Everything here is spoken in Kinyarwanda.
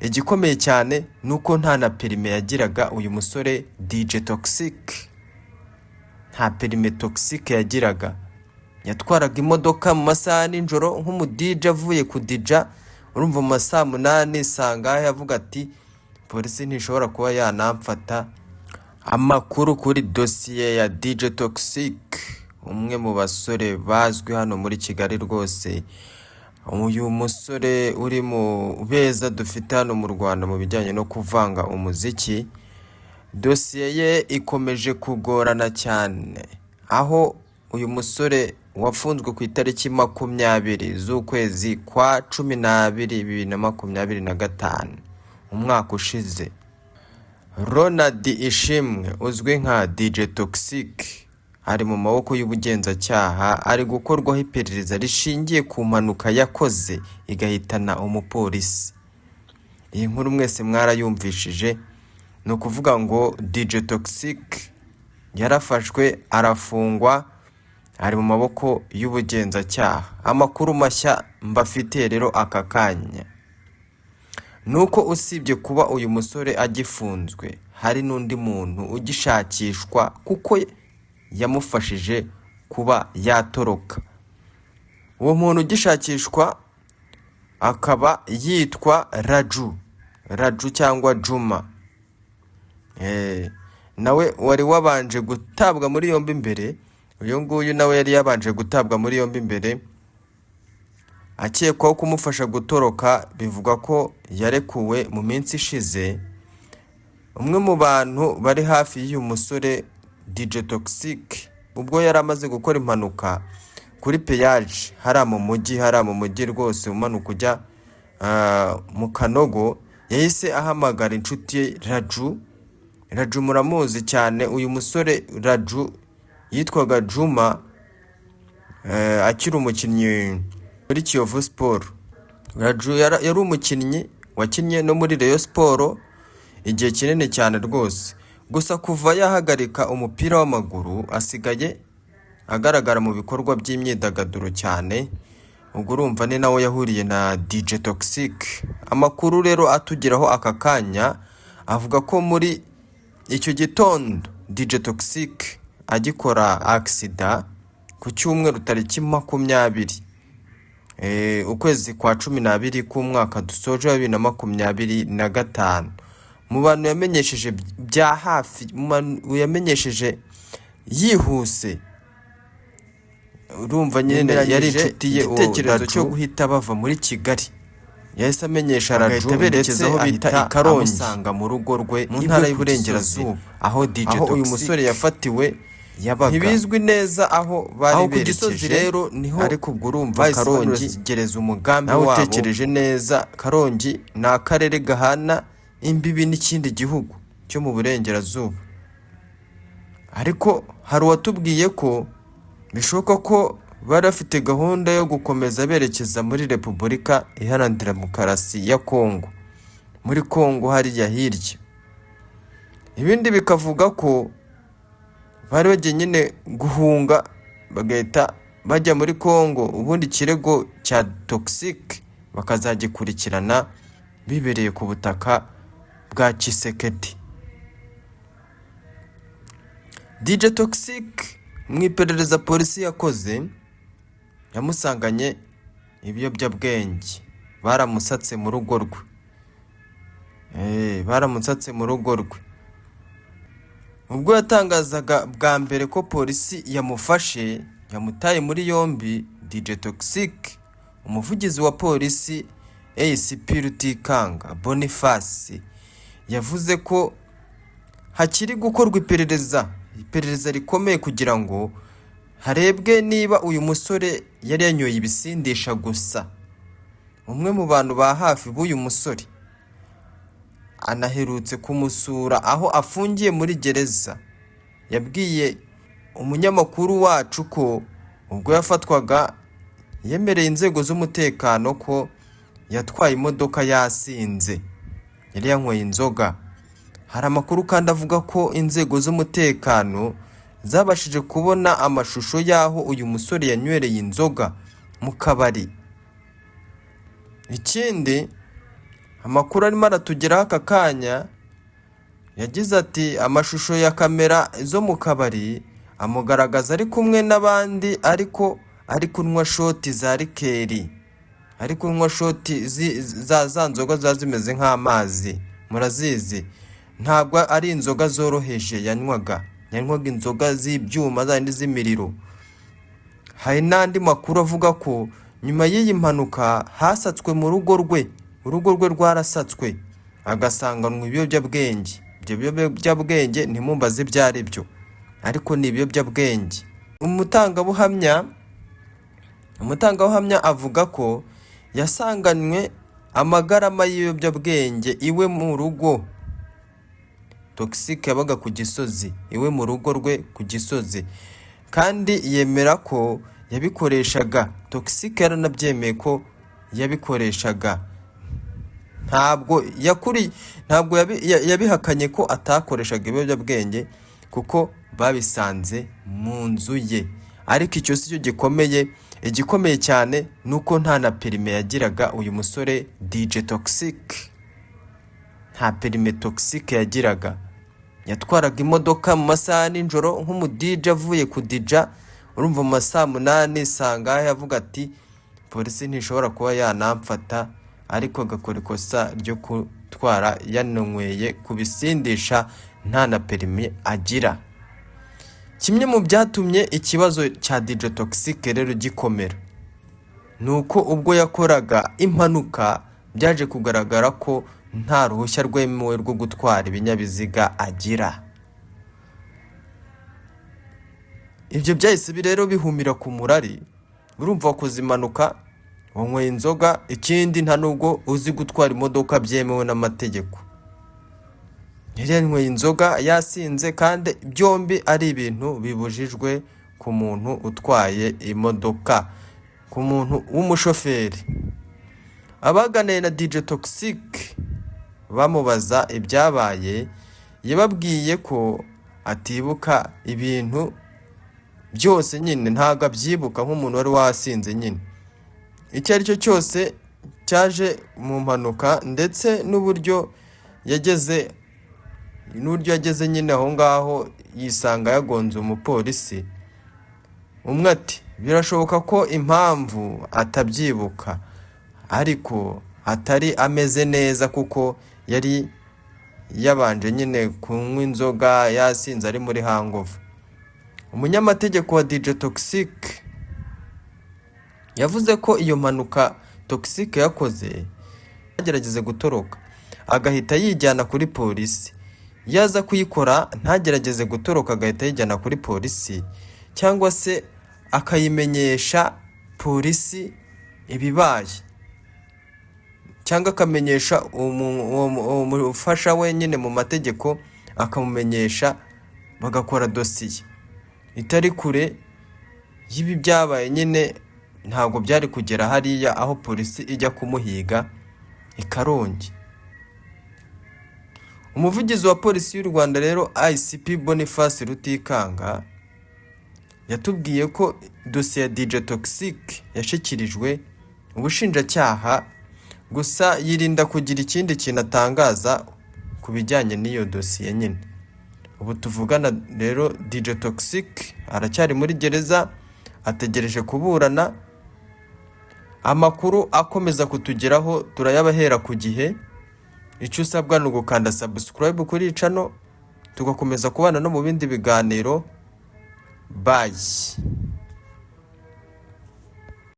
igikomeye cyane nuko nta na perime yagiraga uyu musore DJ Toxic. Nta perime Toxic yagiraga. Yatwaraga imodoka mu masaha n'ijoro nk'umu DJ avuye ku DJ, urumva mu masaha 8 sangahe avuga ati polisi ntishobora kuba yanamfata. Amakuru kuri dosiye ya DJ Toxic, umwe mu basore bazwi hano muri Kigali rwose. Uyu musore uri mu beza dufite hano mu Rwanda mu bijyanye no kuvanga umuziki. Dosiye ye ikomeje kugorana cyane, aho uyu musore wafunzwe ku itariki 20 z'ukwezi kwa 12 2025 umwaka ushize. Ronald Ishimwe uzwi nka DJ Toxic ari mu maboko y'ubugenzacyaha, ari gukorwaho iperereza rishingiye ku mpanuka yakoze igahitana umupolisi. Iyi nkuru mwese mwarayumvishije, ni ukuvuga ngo DJ Toxic yarafashwe arafungwa, ari mu maboko y'ubugenzacyaha. Amakuru mashya mbafitiye rero aka kanya nuko usibye kuba uyu musore agifunzwe, hari n'undi muntu ugishakishwa kuko yamufashije kuba yatoroka. Uwo muntu ugishakishwa akaba yitwa Raju cyangwa Juma. Nawe wari wabanje gutabwa muri yombi mbere. Uyu nguyu nawe yari yabanje gutabwa muri yombi mbere, akekwaho kumufasha gutoroka. Bivuga ko yarekuwe mu minsi ishize. Umwe mu bantu bari hafi y'uyu musore DJ Toxic, ubwo yari amaze gukora impanuka kuri peyaje hariya mu mujyi rwose umanuka ujya mu Kanogo, yahise ahamagara inshuti ye Raju muramuzi cyane. Uyu musore Raju yitwaga Juma, akiri umukinnyi muri Kiyovu Sport. Raju yari umukinnyi wakinnye no muri Rayon Sport igihe kinini cyane rwose. Gusa kuva yahagarika umupira w'amaguru asigaye agaragara mu bikorwa by'imyidagaduro cyane. Ubwo urumva ni nawe yahuriye na DJ Toxic. Amakuru rero atugeraho aka kanya avuga ko muri icyo gitondo DJ Toxic agikora accident ku cyumweru tariki 20 ukwezi kwa 12 k'umwaka dusoje wa 2025. Mu bantu yamenyesheje bya hafi, yamenyesheje yihuse. Urumva nyine yari inshuti ye, igitekerezo cyo guhita bava muri Kigali. Yahise amenyesha Raju ndetse aho bita Ikarongi, amusanga mu rugo rwe mu ntara y'Iburengerazuba aho DJ Toxic uyu musore yafatiwe yabaga. Ntibizwi neza aho bari berekeje rero niho, ariko ubwo urumva Karongi gereza umugambi wabo. Utekereje neza, Karongi ni akarere gahana imbibi n'ikindi gihugu cyo mu Burengerazuba. Ariko hari uwatubwiye ko bishoboka ko bari bafite gahunda yo gukomeza berekeza muri Repubulika Iharanira Demokarasi ya Kongo, muri Kongo hariya hirya. Ibindi bikavuga ko bari bagiye nyine guhunga bagahita bajya muri Kongo, ubundi kirego cya Toxic bakazagikurikirana bibereye ku butaka bwa Tshisekedi. DJ Toxic mu iperereza polisi yakoze yamusanganye ibiyobyabwenge. Baramusatse mu rugo rwe. Baramusatse mu rugo rwe. Ubwo yatangazaga bwa mbere ko polisi yamufashe, yamutaye muri yombi, DJ Toxic, umuvugizi wa polisi ACP Rutikanga Boniface yavuze ko hakiri gukorwa iperereza rikomeye kugira ngo harebwe niba uyu musore yari yanyoye ibisindisha gusa. Umwe mu bantu ba hafi b'uyu musore anaherutse kumusura aho afungiye muri gereza, yabwiye umunyamakuru wacu ko ubwo yafatwaga yemereye inzego z'umutekano ko yatwaye imodoka yasinze, yari yanyweye inzoga. Hari amakuru kandi avuga ko inzego z'umutekano zabashije kubona amashusho y'aho uyu musore yanywereye inzoga mu kabari. Ikindi amakuru arimo aratugeraho aka kanya yagize ati amashusho ya kamera zo mu kabari amugaragaza ari kumwe n'abandi ariko ari kunywa shoti za rikeri, ari kunywa shoti za nzoga ziba zimeze nk'amazi, murazizi ntabwo ari inzoga zoroheje yanywaga inzoga z'ibyuma zandi z'imiriro. Hari n'andi makuru avuga ko nyuma y'iyi mpanuka hasatswe mu rugo rwe rwarasatswe agasanganwa ibiyobyabwenge. Ibyo biyobyabwenge ntimumbaze ibyo ari byo, ariko ni ibiyobyabwenge. umutangabuhamya avuga ko yasanganywe amagarama y'ibiyobyabwenge iwe mu rugo. Toxic yabaga ku Gisozi, iwe mu rugo rwe ku Gisozi, kandi yemera ko yabikoreshaga. Toxic yaranabyemeye ko yabikoreshaga, ntabwo yabihakanye ko atakoreshaga ibiyobyabwenge kuko babisanze mu nzu ye. Ariko icyo si cyo gikomeye, igikomeye cyane nuko nta na perime yagiraga uyu musore DJ Toxic. Nta perime Toxic yagiraga, yatwaraga imodoka mu masaha nijoro nk'umu DJ avuye ku DJ. Urumva mu masaha 8 sangahe avuga ati polisi ntishobora kuba yanamfata, ariko agakora ikosa ryo gutwara yanonyweye kubisindisha nta na perime agira. Kimwe mu byatumye ikibazo cya DJ Toxic rero gikomera nuko ubwo yakoraga impanuka byaje kugaragara ko nta ruhushya rwemewe rwo gutwara ibinyabiziga agira. Ibyo byahise rero bihumira ku murari. Urumva wakoze impanuka, wanyweye inzoga, ikindi nta nubwo uzi gutwara imodoka byemewe n'amategeko. Yari yanyweye inzoga yasinze, kandi byombi ari ibintu bibujijwe ku muntu utwaye imodoka, ku muntu w'umushoferi. Abaganiriye na DJ Toxic bamubaza ibyabaye, yababwiye ko atibuka ibintu byose, nyine ntabwo abyibuka nk'umuntu wari wasinze. Nyine icyo ari cyo cyose cyaje mu mpanuka, ndetse n'uburyo yageze nyine aho ngaho yisanga yagonze umupolisi. Umwe ati birashoboka ko impamvu atabyibuka ariko atari ameze neza, kuko yari yabanje nyine kunywa inzoga yasinze ari muri hangover. Umunyamategeko wa DJ Toxic yavuze ko iyo mpanuka Toxic yakoze agerageze gutoroka agahita yijyana kuri polisi. Yaza kuyikora ntagerageze gutoroka agahita yijyana kuri polisi, cyangwa se akayimenyesha polisi ibibaye, cyangwa akamenyesha umufasha we nyine mu mategeko, akamumenyesha bagakora dosiye itari kure y'ibi byabaye. Nyine ntabwo byari kugera hariya aho polisi ijya kumuhiga i Karongi. Umuvugizi wa polisi y'u Rwanda rero ICP Boniface Rutikanga yatubwiye ko dosiye ya DJ Toxic yashyikirijwe ubushinjacyaha, gusa yirinda kugira ikindi kintu atangaza ku bijyanye n'iyo dosiye nyine. Ubu tuvugana rero DJ Toxic aracyari muri gereza ategereje kuburana. Amakuru akomeza kutugeraho turayabahera ku gihe. Icyo usabwa ni ugukanda subscribe kuri channel, tugakomeza kubana no mu bindi biganiro. Bye.